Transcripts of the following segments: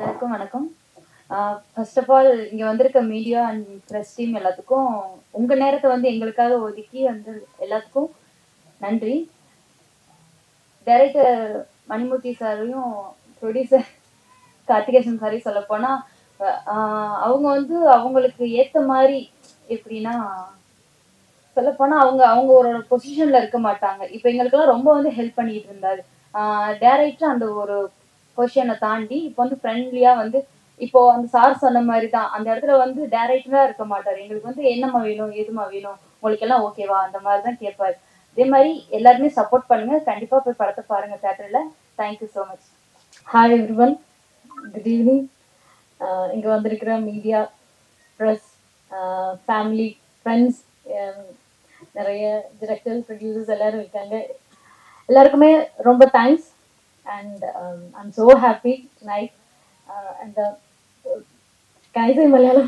எல்லாருக்கும் வணக்கம். First of all இங்கே வந்திருக்க மீடியா அண்ட் ப்ரெஸ் டீம் எல்லாத்துக்கும் உங்கள் நேரத்தை வந்து எங்களுக்காக ஒதுக்கி வந்து எல்லாத்துக்கும் நன்றி. டைரக்டர் மணிமூர்த்தி சாரையும் ப்ரொடியூசர் கார்த்திகேசன் சாரையும் சொல்லப்போனால் அவங்க வந்து அவங்களுக்கு ஏற்ற மாதிரி எப்படின்னா சொல்லப்போனால் அவங்க ஒரு பொசிஷனில் இருக்க மாட்டாங்க. இப்போ எங்களுக்கெல்லாம் ரொம்ப வந்து ஹெல்ப் பண்ணிட்டு இருந்தாரு. டைரக்டர் அந்த ஒரு பொசிஷனை தாண்டி இப்போ வந்து ஃப்ரெண்ட்லியா வந்து இப்போ அந்த சார் சொன்ன மாதிரி தான் அந்த இடத்துல வந்து டைரக்டரா இருக்க மாட்டார். எங்களுக்கு வந்து என்னம்மா வேணும் எதுமா வேணும் உங்களுக்கு எல்லாம் ஓகேவா அந்த மாதிரி தான் கேட்பாரு. அதே மாதிரி எல்லாருமே சப்போர்ட் பண்ணுங்க. கண்டிப்பா போய் படத்தை பாருங்க தியேட்டர்ல. Thank you so much. Hi everyone, good evening. இங்கே வந்திருக்கிற மீடியா, ப்ரெஸ், ஃபேமிலி, ஃப்ரெண்ட்ஸ், நிறைய டிரெக்டர்ஸ், ப்ரொடியூசர்ஸ் எல்லோரும் இருக்காங்க. எல்லாருக்குமே ரொம்ப thanks. And I'm so happy tonight. And can I say Malayalam?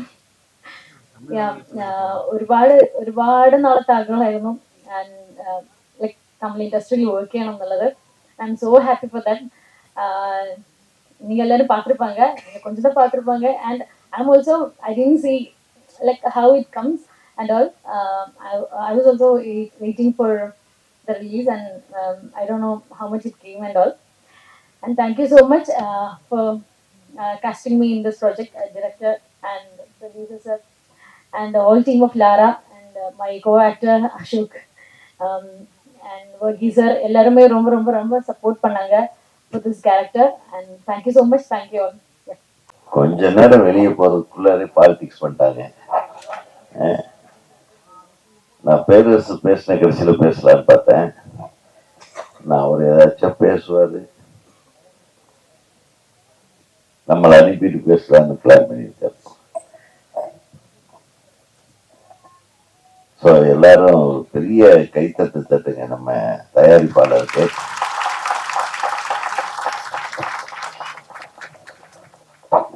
ഒരുപാട് നാളത്തെ ആഗ്രഹമായിരുന്നു ആൻഡ് ലൈക്ക് തമിഴ് ഇൻഡസ്ട്രിയിൽ വർക്ക് ചെയ്യണം എന്നുള്ളത്. I am so happy for that. நீங்கள் எல்லாரும் பார்த்துருப்பாங்க, நீங்கள் கொஞ்சம் தான் பார்த்துருப்பாங்க. And I am also I tend see like how it comes and all. I was also waiting for the release and I don't know how much it came and all. And thank you so much for casting me in this project, director and producer sir, and the whole team of Lara and my co-actor Ashok and Varghese sir. எல்லாருமே ரொம்ப ரொம்ப ரொம்ப support பண்ணாங்க for this character and thank you so much. Thank you all. கொஞ்ச நேரம் வெளியே போறதுக்குள்ளாரே politics பண்ணிட்டாங்க. நான் பேரரசு பேசின கடைசியில் பேசலான்னு பார்த்தேன். நான் ஒரு ஏதாச்சும் பேசுவாரு, நம்மளை அனுப்பிட்டு பேசலான்னு பிளான் பண்ணியிருக்காரு. ஸோ எல்லாரும் பெரிய கைத்தட்டு தட்டுங்க நம்ம தயாரிப்பாளருக்கு.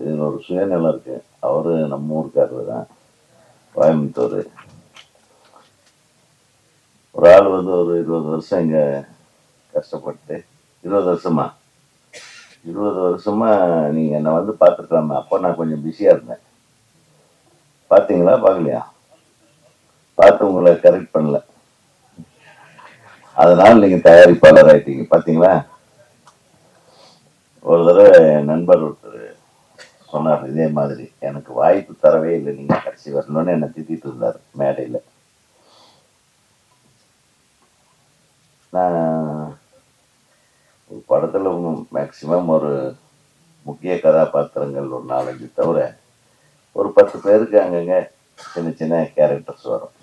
இதில் ஒரு சுயநலம் இருக்கு. அவரு நம்ம ஊருக்காரர் தான், கோயம்புத்தூர். ஒரு ஆள் வந்து ஒரு 20 வருஷம் இங்கே கஷ்டப்பட்டு 20 வருஷமா நீங்க என்ன வந்து பார்த்துருக்கலாமே. அப்போ நான் கொஞ்சம் பிஸியா இருந்தேன். பார்த்தீங்களா? பார்க்கலையா? பார்த்து உங்களை கரெக்ட் பண்ணல, அதனால நீங்க தயாரிப்பாளர் ஆயிட்டீங்க. பார்த்தீங்களா? ஒரு தடவை என் நண்பர் ஒருத்தர் சொன்னார் இதே மாதிரி, எனக்கு வாய்ப்பு தரவே இல்லை, நீங்க கடைசி வரணும்னு என்னை திட்டிட்டு இருந்தார் மேடையில். நான் ஒரு படத்துல மேக்சிமம் ஒரு முக்கிய கதாபாத்திரங்கள் ஒரு 4-5 தவிர ஒரு 10 பேருக்கு அங்கங்க சின்ன சின்ன கேரக்டர்ஸ் வரும்.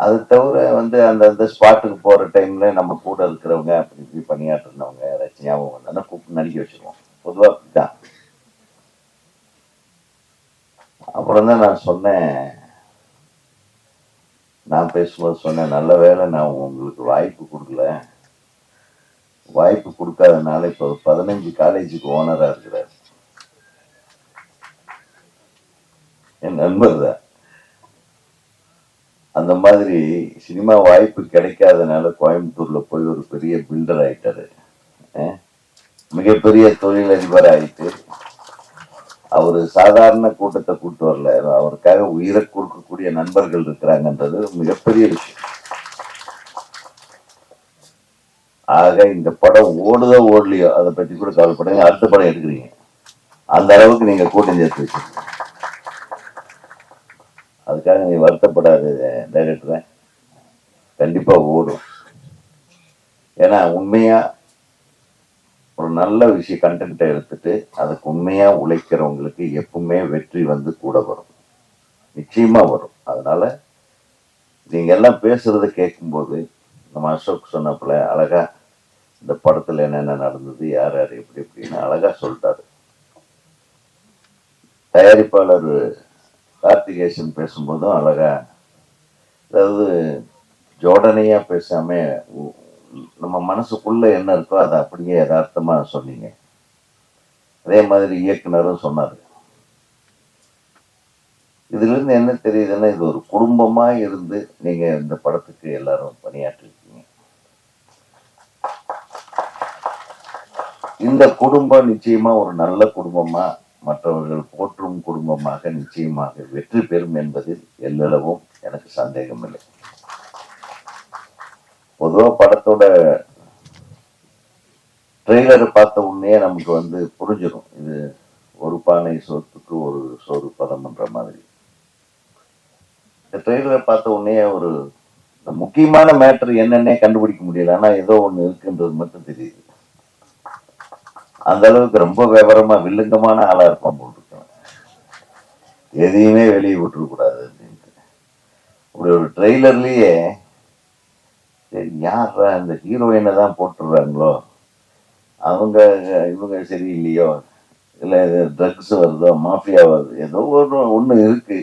அது தவிர வந்து அந்த ஸ்பாட்டுக்கு போற டைம்ல நம்ம கூட இருக்கிறவங்க அப்படி இப்படி பணியாற்றினவங்க ரச்சனையாவும் வந்தோன்னா கூப்பிட்டு நடிக்க வச்சிருவோம். பொதுவாக அப்படிதான். அப்புறம் தான் நான் சொன்னேன், நான் பேசும்போது சொன்னேன், நல்ல வேலை நான் உங்களுக்கு வாய்ப்பு கொடுக்கல. வாய்ப்பு கொடுக்காதனால இப்போ 15 காலேஜுக்கு ஓனரா இருக்கிறார் என் நண்பர் தான். அந்த மாதிரி சினிமா வாய்ப்பு கிடைக்காதனால கோயம்புத்தூர்ல போய் ஒரு பெரிய பில்டர் ஆயிட்டாரு, மிகப்பெரிய தொழிலதிபர் ஆயிட்டு. அவரு சாதாரண கூட்டத்தை கூட்டு வரல, அவருக்காக உயிரை கொடுக்கக்கூடிய நண்பர்கள் இருக்கிறாங்கன்றது மிகப்பெரிய விஷயம். ஆக இந்த படம் ஓடுதோ ஓடலையோ அதை பத்தி கூட கவலைப்படுங்க, அடுத்த படம் எடுக்கிறீங்க. அந்த அளவுக்கு நீங்க கூட்டம் சேர்த்து வச்சிருக்கீங்க. அதுக்காக நீ வருத்தப்படாத டைரக்டர், கண்டிப்பா ஓடும். ஏன்னா உண்மையா ஒரு நல்ல விஷயம் கண்டென்ட்டை எடுத்துட்டு அதுக்கு உண்மையா உழைக்கிறவங்களுக்கு எப்பவுமே வெற்றி வந்து கூட வரும், நிச்சயமா வரும். அதனால நீங்க எல்லாம் பேசுறத கேட்கும்போது நம்ம அசோக் சொன்னப்பல அழகா இந்த படத்துல என்னென்ன நடந்தது, யார் யார் எப்படி எப்படின்னு அழகா சொல்லிட்டாரு. தயாரிப்பாளர் கார்த்திகேசன் பேசும்போதும் அழகா, அதாவது ஜோடனையா பேசாம நம்ம மனசுக்குள்ள என்ன இருக்கோ அதை அப்படியே யதார்த்தமா சொன்னீங்க. அதே மாதிரி இயக்குனரும் சொன்னாரு. இதுல இருந்து என்ன தெரியுதுன்னா, இது ஒரு குடும்பமா இருந்து நீங்க இந்த படத்துக்கு எல்லாரும் பணியாற்றிருக்கீங்க. இந்த குடும்பம் நிச்சயமா ஒரு நல்ல குடும்பமா, மற்றவர்கள் போற்றும் குடும்பமாக நிச்சயமாக வெற்றி பெறும் என்பதில் எல்லளவும் எனக்கு சந்தேகம் இல்லை. பொதுவா படத்தோட ட்ரெய்லரை பார்த்த உடனே நமக்கு வந்து புரிஞ்சிடும், இது ஒரு பானை சோத்துக்கு ஒரு சோறு பதம்ன்ற மாதிரி. இந்த ட்ரெய்லரை பார்த்த உடனே ஒரு முக்கியமான மேட்டர் என்னன்னே கண்டுபிடிக்க முடியல, ஆனா ஏதோ ஒண்ணு இருக்குன்றது மட்டும் தெரியுது. அந்த அளவுக்கு ரொம்ப விவரமா வில்லங்கமான ஆளா இருப்பான் போட்டுருக்கேன், எதையுமே வெளியே விட்டுற கூடாது அப்படின்ட்டு. அப்படி ஒரு ட்ரெய்லர்லயே சரி யாரா இந்த ஹீரோயினை தான் போட்டுடுறாங்களோ, அவங்க இவங்க சரியில்லையோ, இல்ல ட்ரக்ஸ் வருதோ, மாஃபியா வருது, ஏதோ ஒண்ணு இருக்கு.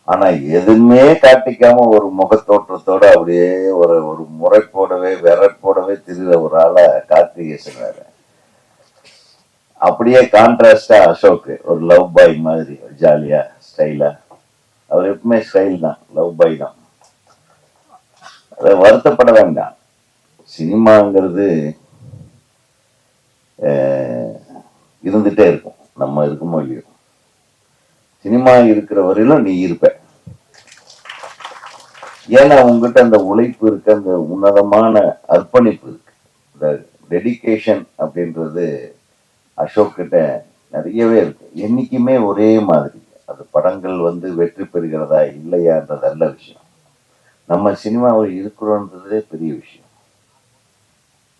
ஆனா எதுவுமே காட்டிக்காம ஒரு முகத்தோற்றத்தோட அப்படியே ஒரு ஒரு முறைப்போடவே விரட்டோடவே திரிகிற ஒரு ஆளை கார்த்திகேசன். அப்படியே கான்ட்ராஸ்டா அசோக் ஒரு லவ் பாய் மாதிரி ஜாலியா ஸ்டைலா, அவர் எப்பவுமே ஸ்டைல் தான், லவ் பாய் தான். அதை வருத்தப்பட வேண்டாம், சினிமாங்கிறது இருந்துட்டே இருக்கும், நம்ம இருக்குமோ இல்லையோ. சினிமா இருக்கிற வரையிலும் நீ இருப்ப, ஏன்னா உங்ககிட்ட அந்த உழைப்பு இருக்கு, அந்த உன்னதமான அர்ப்பணிப்பு இருக்கு. இந்த டெடிகேஷன் அப்படின்றது அசோக் கிட்ட நிறையவே இருக்கு. என்னைக்குமே ஒரே மாதிரி. அது படங்கள் வந்து வெற்றி பெறுகிறதா இல்லையான்றது நல்ல விஷயம், நம்ம சினிமாவில் இருக்கிறோன்றதே பெரிய விஷயம்.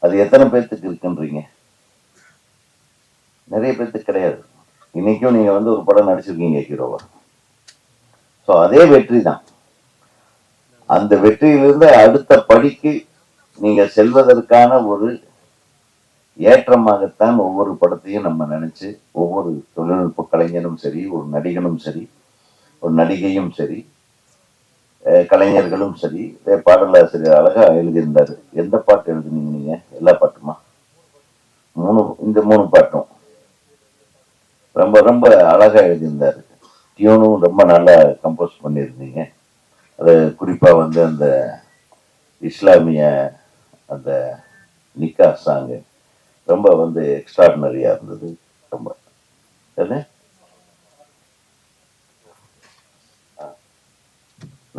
அது எத்தனை பேர்த்துக்கு இருக்குன்றீங்க? நிறைய பேர்த்துக்கு கிடையாது. இன்னைக்கும் நீங்க வந்து ஒரு படம் நடிச்சிருக்கீங்க ஹீரோவா, ஸோ அதே வெற்றி தான். அந்த வெற்றியிலிருந்து அடுத்த படிக்கு நீங்க செல்வதற்கான ஒரு ஏற்றமாகத்தான் ஒவ்வொரு படத்தையும் நம்ம நினைச்சு, ஒவ்வொரு தொழில்நுட்ப கலைஞனும் சரி, ஒரு நடிகனும் சரி, ஒரு நடிகையும் சரி, கலைஞர்களும் சரி, பாடலாசிரியர் அழகா எழுதியிருந்தாரு. எந்த பாட்டு எழுதுனீங்க நீங்க? எல்லா பாட்டுமா? இந்த 3 பாட்டும் ரொம்ப ரொம்ப அழகா எழுதியிருந்தாரு. டியூனும் ரொம்ப நல்லா கம்போஸ் பண்ணியிருந்தீங்க. அது குறிப்பா வந்து அந்த இஸ்லாமிய அந்த நிக்கா சாங்கு ரொம்ப வந்து எக்ஸ்ட்ராடினரியா இருந்தது. ரொம்ப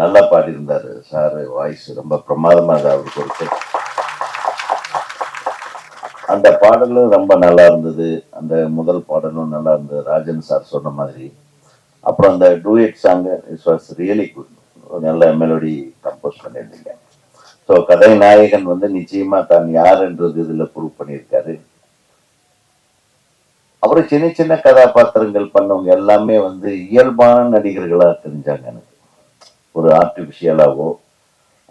நல்லா பாடியிருந்தாரு சாரு, வாய்ஸ் ரொம்ப பிரமாதமா அவருக்கு இருக்கு. அந்த பாடலும் ரொம்ப நல்லா இருந்தது, அந்த முதல் பாடலும் நல்லா இருந்தது, ராஜன் சார் சொன்ன மாதிரி. அப்புறம் அந்த duet song it was really good, நல்ல மெலோடி கம்போஸ் பண்ணியிருந்தீங்க. ஸோ கதை நாயகன் வந்து நிச்சயமா தான் யாருன்றது இதுல ப்ரூவ் பண்ணியிருக்காரு. அப்புறம் சின்ன சின்ன கதாபாத்திரங்கள் பண்ணவங்க எல்லாமே வந்து இயல்பான நடிகர்களா தெரிஞ்சாங்க எனக்கு. ஒரு ஆர்டிபிஷியலாவோ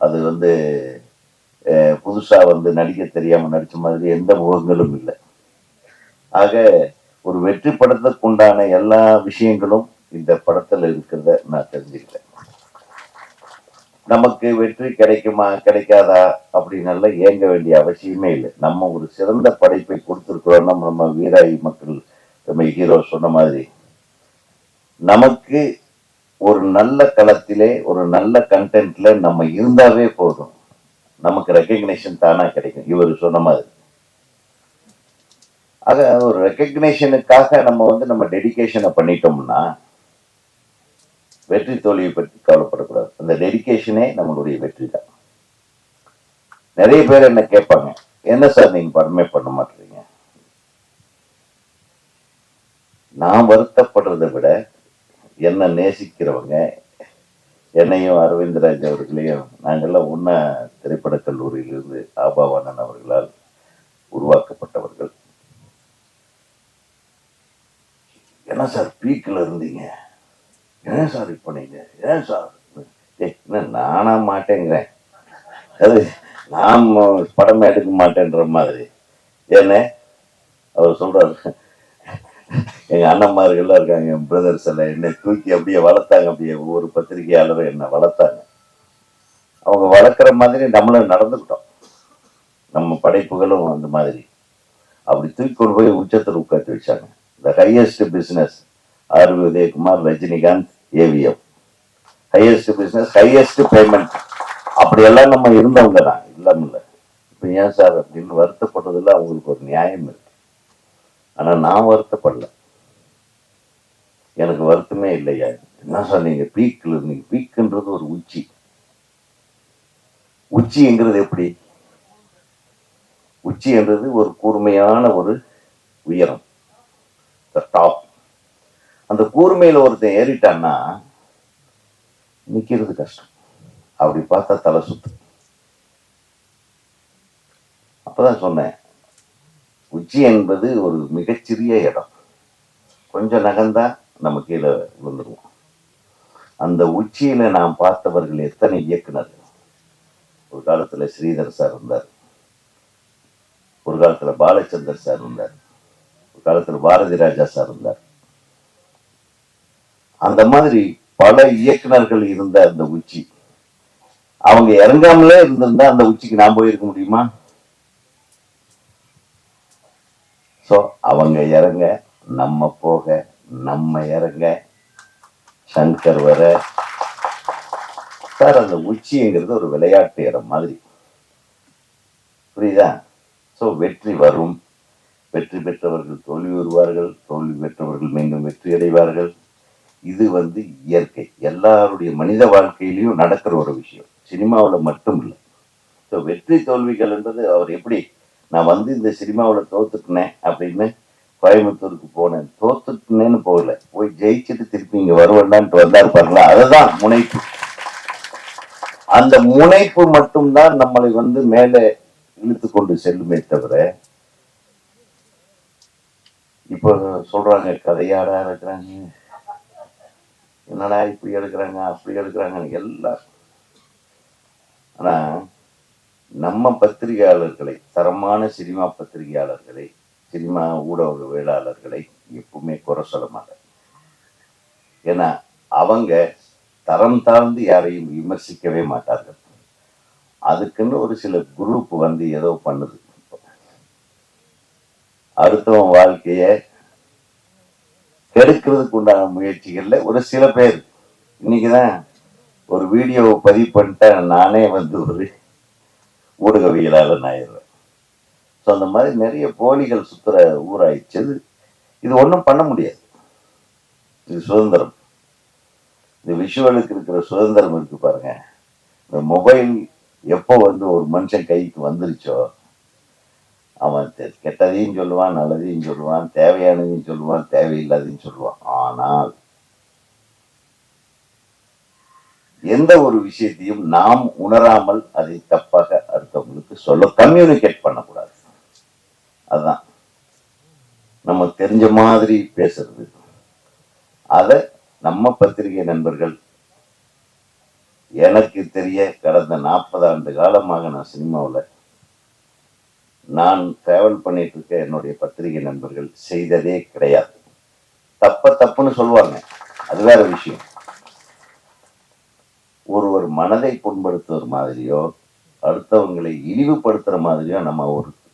அது வந்து புதுசா வந்து நடிக்க தெரியாம நடிச்ச மாதிரி எந்த முகங்களும் இல்லை. ஆக ஒரு வெற்றி படத்துக்கு உண்டான எல்லா விஷயங்களும் இந்த படத்துல இருக்கிறத நான் தெரிஞ்சுக்கிட்டேன். நமக்கு வெற்றி கிடைக்குமா கிடைக்காதா அப்படின்னு ஏங்க வேண்டிய அவசியமே இல்லை. நம்ம ஒரு சிறந்த படைப்பை கொடுத்துருக்கிறோம். நம்ம வீராய் மக்கள், நம்ம ஹீரோ சொன்ன மாதிரி, நமக்கு ஒரு நல்ல களத்திலே ஒரு நல்ல கண்டென்ட்ல நம்ம இருந்தாவே போதும், நமக்கு ரெக்கக்னேஷன் தானா கிடைக்கும், இவர் சொன்ன மாதிரி. ஆக ஒரு ரெக்கக்னேஷனுக்காக நம்ம வந்து நம்ம டெடிகேஷனை பண்ணிட்டோம்னா வெற்றி தோல்வியை பற்றி கவலைப்படக்கூடாது. அந்த டெடிகேஷனே நம்மளுடைய வெற்றி தான். நிறைய பேர் என்ன கேட்பாங்க, என்ன சார் நீங்க படமே பண்ண மாட்டீங்க? நான் வருத்தப்படுறதை விட என்ன நேசிக்கிறவங்க, என்னையும் அரவிந்தராஜ் அவர்களையும் நாங்கள்லாம் ஒன்னா திரைப்பட கல்லூரியிலிருந்து ஆபாவானன் அவர்களால் உருவாக்கப்பட்டவர்கள். என்ன சார் பீக்கில் இருந்தீங்க, ஏன் சார் இப்ப நீங்க, ஏன் சார் நானா மாட்டேங்கிறேன், அது நான் படமே எடுக்க மாட்டேன்ற மாதிரி. ஏன்னு அவர் சொல்றாரு, எங்க அண்ணன்மார்கள்லாம் இருக்காங்க, என் பிரதர்ஸ் எல்லாம் என்னை தூக்கி அப்படியே வளர்த்தாங்க, அப்படியே ஒவ்வொரு பத்திரிகையாளரும் என்ன வளர்த்தாங்க. அவங்க வளர்க்குற மாதிரி நம்மளும் நடந்துக்கிட்டோம். நம்ம படைப்புகளும் அந்த மாதிரி அப்படி தூக்கி கொண்டு போய் உச்சத்தில் உட்காந்து வச்சாங்க. The highest business R Udhayakumar, Rajinikanth, AVM. Highest business, highest payment, அப்படியெல்லாம் நம்ம இருந்தவங்க தான், இல்லாம இல்லை. இப்போ ஏன் சார் அப்படின்னு வருத்தப்படுறதுல அவங்களுக்கு ஒரு நியாயம் இருக்கு. ஆனா நான் வருத்தப்படல, எனக்கு வருத்தமே இல்லையா. என்ன சொன்னீங்க, பீக்ல இருந்தீங்க. பீக்குன்றது ஒரு உச்சி. உச்சிங்கிறது எப்படி? உச்சி என்றது ஒரு கூர்மையான ஒரு உயரம், டாப். அந்த கூர்மையில ஒருத்தன் ஏறிட்டான்னா நிக்கிறது கஷ்டம். அப்படி பார்த்தா தலை சுத்து. அப்பதான் சொன்னேன், உச்சி என்பது ஒரு மிகச்சிறிய இடம், கொஞ்சம் நகர்ந்தா நம்ம கீழே விழுந்துருவோம். அந்த உச்சியில நாம் பார்த்தவர்கள் எத்தனை இயக்குனர்கள். ஒரு காலத்துல ஸ்ரீதர் சார் இருந்தார், ஒரு காலத்துல பாலச்சந்தர் சார் இருந்தார், ஒரு காலத்துல பாரதி ராஜா சார் இருந்தார். அந்த மாதிரி பல இயக்குனர்கள் இருந்த அந்த உச்சி, அவங்க இறங்காமலே இருந்திருந்தா அந்த உச்சிக்கு நான் போயிருக்க முடியுமா? சோ அவங்க இறங்க, நம்ம போக, நம்ம இறங்க, சங்கர் வர. சார், அந்த உச்சிங்கிறது ஒரு விளையாட்டு இடம் மாதிரி, புரியுதா? சோ வெற்றி வரும், வெற்றி பெற்றவர்கள் தோல்வி வருவார்கள், தோல்வி பெற்றவர்கள் மீண்டும் வெற்றி அடைவார்கள். இது இயற்கை, எல்லாருடைய மனித வாழ்க்கையிலையும் நடக்கிற ஒரு விஷயம், சினிமாவில் மட்டும் இல்லை. ஸோ வெற்றி தோல்விகள் என்றது, அவர் எப்படி, நான் இந்த சினிமாவில் தோத்துக்கினேன் அப்படின்னு கோயம்புத்தூருக்கு போனேன், தோத்துக்கினேன்னு போகல, போய் ஜெயிச்சுட்டு திருப்பி இங்க வருவேண்டான்ட்டு வந்தார் பாருங்களா, அதுதான் முனைப்பு. அந்த முனைப்பு மட்டும்தான் நம்மளை மேலே இழுத்து கொண்டு செல்லுமே தவிர, இப்போ சொல்றாங்க கதையாடா இருக்கிறாங்க, என்னடா இப்படி எடுக்கிறாங்க அப்படி எடுக்கிறாங்க எல்லாம். ஆனா நம்ம பத்திரிகையாளர்களை, தரமான சினிமா பத்திரிகையாளர்களை, சினிமா ஊடகவியலாளர்களை எப்பவுமே குறை சொல்ல மாட்டேன். ஏன்னா அவங்க தரம் தாழ்ந்து யாரையும் விமர்சிக்கவே மாட்டார்கள். அதுக்குன்னு ஒரு சில குரூப் ஏதோ பண்ணுது, அடுத்தவன் வாழ்க்கைய கெடுக்கிறதுக்கு உண்டான முயற்சிகள்ல ஒரு சில பேர். இன்னைக்குதான் ஒரு வீடியோவை பதிவு பண்ணிட்டேன், நானே ஒரு ஊடகவியலாளர் ஆயிடுறேன். ஸோ அந்த மாதிரி நிறைய போலிகள் சுத்துற ஊராயிடுச்சு. இது ஒன்றும் பண்ண முடியாது, இது சுதந்திரம். இந்த விஷுவலுக்கு இருக்கிற சுதந்திரம் இருக்கு பாருங்க. இந்த மொபைல் எப்போ ஒரு மனுஷன் கைக்கு வந்துருச்சோ, அவன் கெட்டதையும் சொல்லுவான், நல்லதையும் சொல்லுவான், தேவையானதையும் சொல்லுவான், தேவையில்லாதையும் சொல்லுவான். ஆனால் எந்த ஒரு விஷயத்தையும் நாம் உணராமல் அதை தப்பாக அடுத்தவங்களுக்கு சொல்ல, கம்யூனிகேட் பண்ணக்கூடாது. அதுதான் நம்ம தெரிஞ்ச மாதிரி பேசுறது. அத நம்ம பத்திரிகை நண்பர்கள், எனக்கு தெரிய கடந்த 40 ஆண்டு காலமாக நான் சினிமாவில் நான் டிராவல் பண்ணிட்டு இருக்க என்னுடைய பத்திரிகை நண்பர்கள் செய்ததே கிடையாது. தப்புன்னு சொல்லுவாங்க, அது வேற விஷயம். ஒருவர் மனதை புண்படுத்துற மாதிரியோ அடுத்தவங்களை இழிவுபடுத்துற மாதிரியோ நம்ம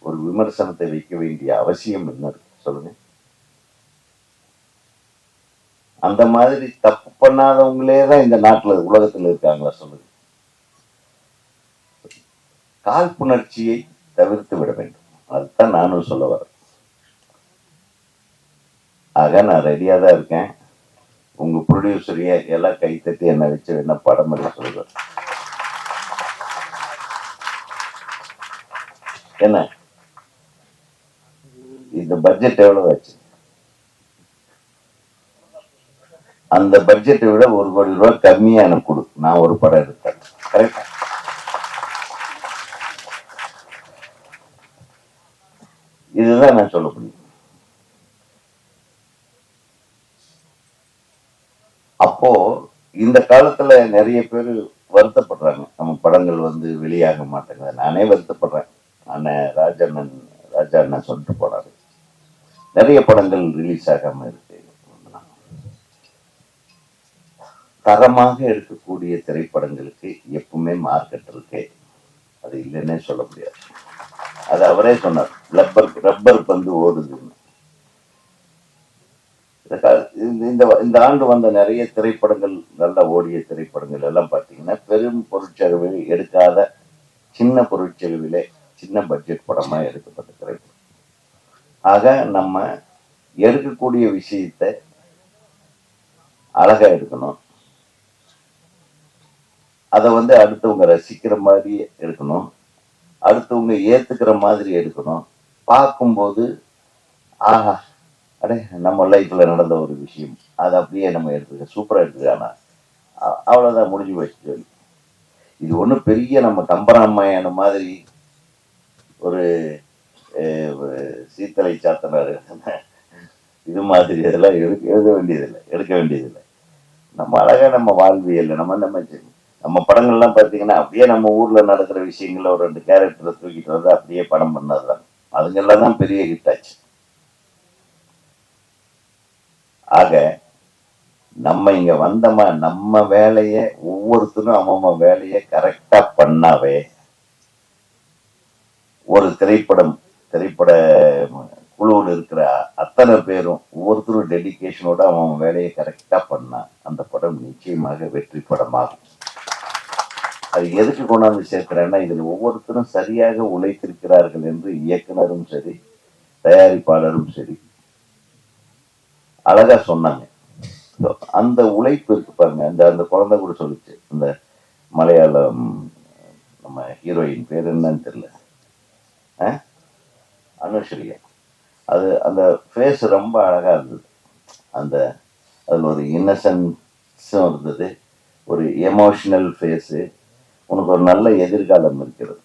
ஒரு விமர்சனத்தை வைக்க வேண்டிய அவசியம் என்ன இருக்கு சொல்லுங்க? அந்த மாதிரி தப்பு பண்ணாதவங்களே தான் இந்த நாட்டுல உலகத்துல இருக்காங்களா சொல்லுங்க? காழ்ப்புணர்ச்சியை தவிர்த்து விட வேண்டும், அதுதான் நானும் சொல்ல வரேன். ஆக நான் ரெடியா தான் இருக்கேன். உங்க ப்ரொடியூசரையே எல்லாம் கைத்தட்டி என்ன வச்சு என்ன படம் எடுக்க சொல்லுவேன். என்ன இந்த பட்ஜெட் எவ்வளவு ஆச்சு? அந்த பட்ஜெட்டை விட 1 கோடி ரூபாய் கம்மியா எனக்கு கொடு, நான் ஒரு படம் எடுத்தேன். கரெக்டா? இதுதான் நான் சொல்ல முடியும். அப்போ இந்த காலத்துல நிறைய பேர் வருத்தப்படுறாங்க, நம்ம படங்கள் வெளியாக மாட்டேங்குது. நானே வருத்தப்படுறேன். அண்ணன் ராஜா அண்ணன் சொல்லிட்டு போனாரு, நிறைய படங்கள் ரிலீஸ் ஆகாம இருக்கு. தரமாக எடுக்கக்கூடிய திரைப்படங்களுக்கு எப்பவுமே மார்க்கெட் இருக்கு, அது இல்லைன்னே சொல்ல முடியாது. அது அவரே சொன்னார், ரப்பர் பந்து ஓடுதுன்னு. இந்த ஆண்டு வந்த நிறைய திரைப்படங்கள், நல்ல ஓடிய திரைப்படங்கள் எல்லாம் பார்த்தீங்கன்னா பெரும் பொருட்செலவில் எடுக்காத, சின்ன பொருட்செலவிலே சின்ன பட்ஜெட் படமா எடுக்கப்பட்ட திரைப்படம். ஆக நம்ம எடுக்கக்கூடிய விஷயத்த அழகா எடுக்கணும். அதை வந்து அடுத்தவங்க ரசிக்கிற மாதிரி எடுக்கணும், அடுத்தவங்க ஏத்துக்கிற மாதிரி எடுக்கணும். பார்க்கும்போது ஆஹா, அடே நம்ம லைஃப்ல நடந்த ஒரு விஷயம், அதை அப்படியே நம்ம எடுத்துக்க சூப்பரா எடுத்துக்கானா, அவ்வளவுதான், முடிஞ்சு போச்சு சொல்லி. இது ஒன்றும் பெரிய நம்ம கம்பராமாயண மாதிரி ஒரு சீத்தலை சாத்தனாரு இது மாதிரி இதெல்லாம் எடுக்க வேண்டியதில்லை. நம்ம அழகா நம்ம வாழ்வியல் நம்ம படங்கள்லாம் பார்த்தீங்கன்னா அப்படியே நம்ம ஊர்ல நடக்கிற விஷயங்கள ஒரு 2 கேரக்டரை தூக்கிட்டு வந்து அப்படியே படம் பண்ணதுதான். அதுங்கெல்லாம் தான் பெரிய ஹிட் ஆச்சு. ஆக நம்ம இங்க வந்தோமா, நம்ம வேலைய ஒவ்வொருத்தரும் அவன் வேலையை கரெக்டா பண்ணாவே ஒரு திரைப்பட குழுவில் இருக்கிற அத்தனை பேரும் ஒவ்வொருத்தரும் டெடிகேஷனோட அவன் வேலையை கரெக்டா பண்ணா அந்த படம் நிச்சயமாக வெற்றி படமாகும். அது எதுக்கு கொண்டாந்து சேர்க்கிறேன்னா, இதில் ஒவ்வொருத்தரும் சரியாக உழைத்திருக்கிறார்கள் என்று இயக்குனரும் சரி தயாரிப்பாளரும் சரி அழகா சொன்னாங்க. அந்த உழைப்பு இருக்கு பாருங்க. அந்த குழந்தை கூட சொல்லிச்சு, இந்த மலையாளம் நம்ம ஹீரோயின் பேர் என்னன்னு தெரியல, அனுஸ்ரீயா, அது அந்த ஃபேஸ் ரொம்ப அழகா இருந்தது. அதில் ஒரு இன்னசென்ஸும் இருந்தது, ஒரு எமோஷனல் ஃபேஸு. உனக்கு ஒரு நல்ல எதிர்காலம் இருக்கிறது.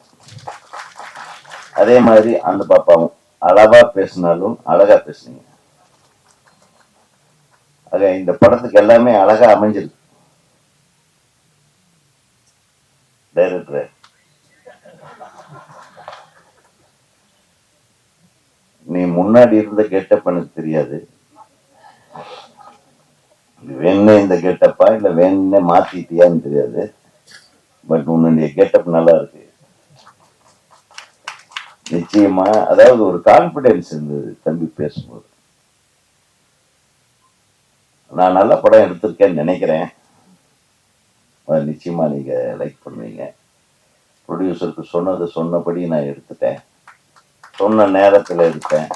அதே மாதிரி அந்த பாப்பாவும் அளவா பேசினாலும் அழகா பேசுனீங்க. ஆக இந்த படத்துக்கு எல்லாமே அழகா அமைஞ்சிருக்கு. டைரக்டர் நீ முன்னாடி இருந்த கெட்டப் எனக்கு தெரியாது, வேணே இந்த கெட்டப்பா இல்ல வேணே மாத்திட்டியான்னு தெரியாது, பட் உன்னுடைய கெட்டப் நல்லா இருக்கு நிச்சயமா. அதாவது ஒரு கான்பிடன்ஸ் இருந்தது தம்பி பேசும்போது. நான் நல்ல படம் எடுத்திருக்கேன்னு நினைக்கிறேன். நிச்சயமா நீங்க லைக் பண்ணுவீங்க. ப்ரொடியூசருக்கு சொன்னபடி நான் எடுத்துட்டேன், சொன்ன நேரத்தில் எடுத்தேன்.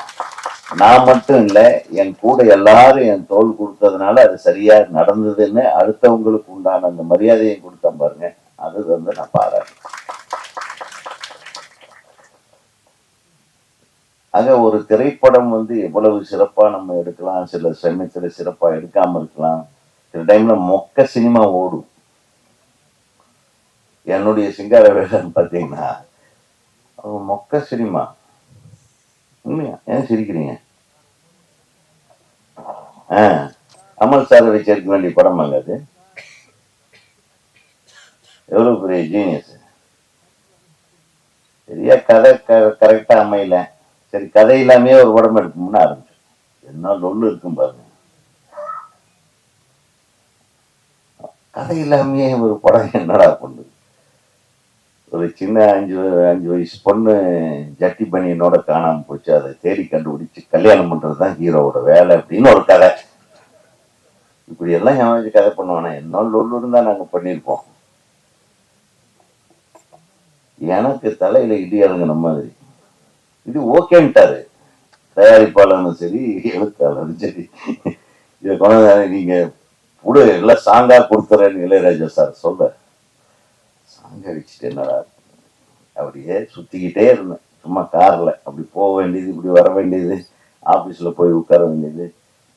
நான் மட்டும் இல்லை, என் கூட எல்லாரும் என் தோல் கொடுத்ததுனால அது சரியா நடந்ததுன்னு அடுத்தவங்களுக்கு உண்டான அந்த மரியாதையை கொடுத்தேன் பாருங்க. அது வந்து நான் பாராட்டேன். ஆக ஒரு திரைப்படம் வந்து எவ்வளவு சிறப்பா நம்ம எடுக்கலாம், சில சமயத்துல சிறப்பா எடுக்காம இருக்கலாம், சில டைம்ல மொக்க சினிமா ஓடும். என்னுடைய சிங்கார வேலைன்னு பாத்தீங்கன்னா மொக்க சினிமா. உண்மையா? ஏன் சிரிக்கிறீங்க? அமல் சாரை வச்சு எடுக்க வேண்டிய படம் அல்ல அது. எவ்வளவு பெரிய ஜீனியஸ். சரியா கதை கரெக்டா அமையல, சரி கதை இல்லாமே ஒரு படம் எடுக்கணும்னு ஆரம்பிச்சு. என்ன லொல்லு இருக்கும் பாருங்க. கதை இல்லாமையே ஒரு படம் என்னடா பண்ணுது. ஒரு சின்ன 5 வயசு பொண்ணு ஜட்டி பனியனோட காணாம போச்சு, அதை தேடி கண்டுபிடிச்சு கல்யாணம் பண்றதுதான் ஹீரோவோட வேலை அப்படின்னு ஒரு கதை. இப்படி எல்லாம் ஏமாச்சு கதை பண்ணுவானே, என்ன லொல்லு இருந்தா நாங்க பண்ணிருப்போம். எனக்கு தலையில இடி இறங்குன மாதிரி. இது ஓகேன்ட்டாரு தயாரிப்பாளரும் சரி எழுத்தாளரும் சரி. இதை கொண்டாந்து நீங்க கூட எல்லாம் சாங்கா கொடுத்துறேன்னு இளையராஜா சார் சொல்ல, சாங்க வச்சுட்டு என்னடா அப்படியே சுத்திக்கிட்டே இருந்தேன். சும்மா கார்ல அப்படி போக வேண்டியது, இப்படி வர வேண்டியது, ஆபீஸ்ல போய் உட்கார வேண்டியது,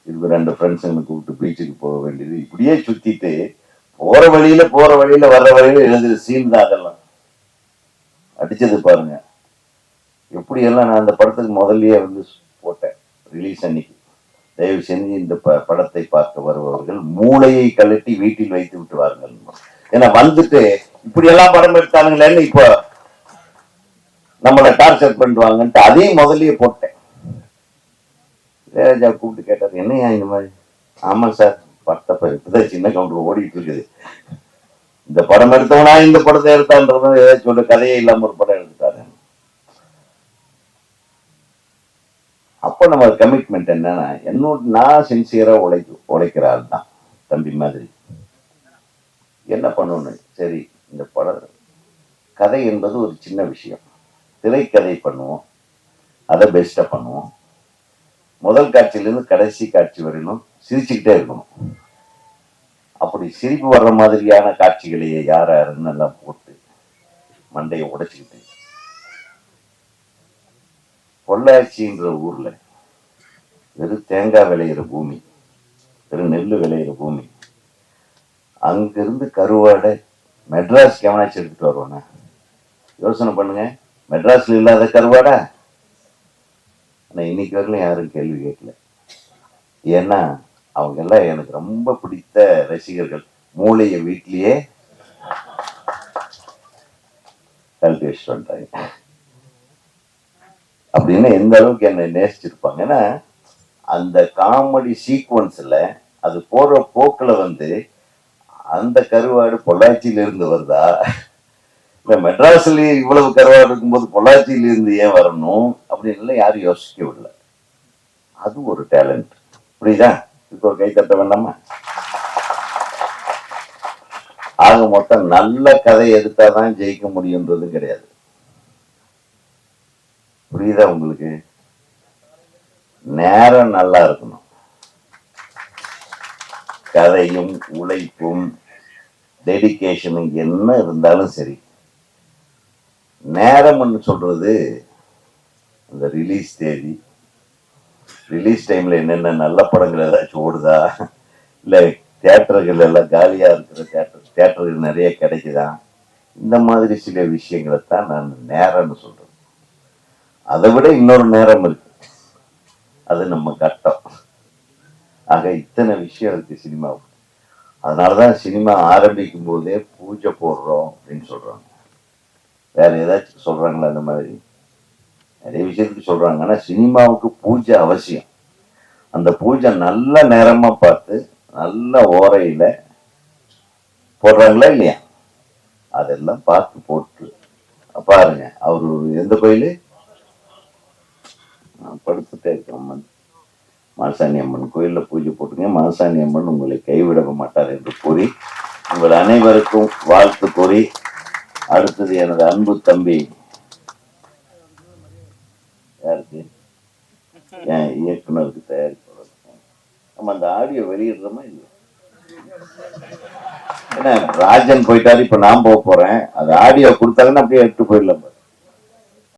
இதுக்கு 2 ஃப்ரெண்ட்ஸுங்களை கூப்பிட்டு பீச்சுக்கு போக வேண்டியது, இப்படியே சுத்திட்டு போற வழியில வர்ற வழியில எழுதுற சீன் தான் அதெல்லாம். அடிச்சது பாருங்க எப்படி எல்லாம். நான் அந்த படத்துக்கு முதல்லயே வந்து போட்டேன் ரிலீஸ் அன்னைக்கு, தயவு செஞ்சு இந்த படத்தை பார்க்க வருபவர்கள் மூளையை கழட்டி வீட்டில் வைத்து விட்டு வாருங்கள். ஏன்னா வந்துட்டு இப்படி எல்லாம் படம் எடுத்தானுங்களேன்னு இப்போ நம்மளை டார்ச்சர் பண்ணுவாங்கன்ட்டு அதையும் முதல்லயே போட்டேன். இளையராஜா கூப்பிட்டு கேட்டார், என்னையா இந்த மாதிரி? ஆமா சார், படத்தை இப்பதான் சின்ன கவுண்டர் ஓடிட்டு இருக்குது, இந்த படம் எடுத்தவனா இந்த படத்தை எடுத்தான்றது ஏதாச்சும் சொல்ல, கதையே இல்லாம ஒரு படம் எடுத்தாரு. அப்ப நம்ம கமிட்மெண்ட் என்னன்னா, நான் சின்சியரா உழைக்கிற ஆள் தான் தம்பி மாதிரி. என்ன பண்ணணும், சரி இந்த படம் கதை என்பது ஒரு சின்ன விஷயம், திரைக்கதை பண்ணுவோம், அதை பெஸ்டா பண்ணுவோம், முதல் காட்சியிலிருந்து கடைசி காட்சி வரையிலும் சிரிச்சுக்கிட்டே இருக்கணும். அப்படி சிரிப்பு வர்ற மாதிரியான காட்சிகளையே யாருன்னு எல்லாம் போட்டு மண்டையை உடைச்சுக்கிட்டு, பொள்ளாச்சின்ற ஊர்ல வெறும் தேங்காய் விளையிற பூமி, வெறும் நெல் விளையிற பூமி, அங்கிருந்து கருவாடை மெட்ராஸ் கவனிச்சு எடுத்துட்டு வருவானே, யோசனை பண்ணுங்க. மெட்ராஸ்ல இல்லாத கருவாடா? ஆனா இன்னைக்கு வரையிலும் யாரும் கேள்வி கேட்கல. ஏன்னா அவங்க எல்லாம் எனக்கு ரொம்ப பிடித்த ரசிகர்கள். மூளையை வீட்லயே கல்டிவேஷன் பண்றாங்க அப்படின்னு எந்த அளவுக்கு என்னை நேசிச்சிருப்பாங்க. ஏன்னா அந்த காமெடி சீக்வன்ஸ்ல அது போற போக்குல அந்த கருவாடு பொள்ளாச்சியில இருந்து வருதா, இல்ல மெட்ராஸ்ல இவ்வளவு கருவாடு இருக்கும்போது பொள்ளாச்சியில இருந்து ஏன் வரணும் அப்படின்னு யாரும் யோசிக்க விடல. அது ஒரு டேலண்ட். புரியுதா? இப்போ ஒரு கை தட்ட வேண்டாமா? ஆக மொத்தம் நல்ல கதை எடுத்தாதான் ஜெயிக்க முடியுன்றது கிடையாது. புரியுதா உங்களுக்கு? நேரம் நல்லா இருக்கணும். கதையும் உழைப்பும் டெடிகேஷனும் என்ன இருந்தாலும் சரி, நேரம்னு சொல்றது அந்த ரிலீஸ் தேதி, ரிலீஸ் டைம்ல என்னென்ன நல்ல படங்கள் ஏதாச்சும் ஓடுதா, இல்ல தியேட்டர்கள் எல்லாம் காலியா இருக்கிற தியேட்டர்கள் நிறைய கிடைக்குதா, இந்த மாதிரி சில விஷயங்களை தான் நான் நேரம்னு சொல்றேன். அதை விட இன்னொரு நேரம் இருக்கு, அது நம்ம கட்டம். ஆக இத்தனை விஷயம் இருக்கு சினிமாவுக்கு. அதனாலதான் சினிமா ஆரம்பிக்கும் போதே பூஜை போடுறோம் அப்படின்னு சொல்றாங்க. வேற ஏதாச்சும் சொல்றாங்களா? அந்த மாதிரி நிறைய விஷயத்துக்கு சொல்றாங்க. ஆனா சினிமாவுக்கு பூஜை அவசியம். அந்த பூஜை நல்ல நேரமா பார்த்து நல்ல ஓரையில போடுறாங்களா இல்லையா, அதெல்லாம் பார்த்து போட்டு பாருங்க. அவரு எந்த கோயிலு படுத்துட்டே இருக்கிறோம், மாசாணி அம்மன் கோயில்ல பூஜை போட்டுங்க. மாசாணி அம்மன் உங்களை கைவிட மாட்டார் என்று கூறி உங்கள் அனைவருக்கும் வாழ்த்து கூறி, அடுத்தது எனது அன்பு தம்பி யாருக்கு, என் இயக்குனருக்கு தயாரிப்பாளர், நம்ம அந்த ஆடியோ வெளியிடுறோமா இல்லையா? ஏன்னா ராஜன் போயிட்டாரு, இப்ப நான் போக போறேன். அது ஆடியோ கொடுத்தாங்கன்னா அப்படியே எடுத்து போயிடலாம்.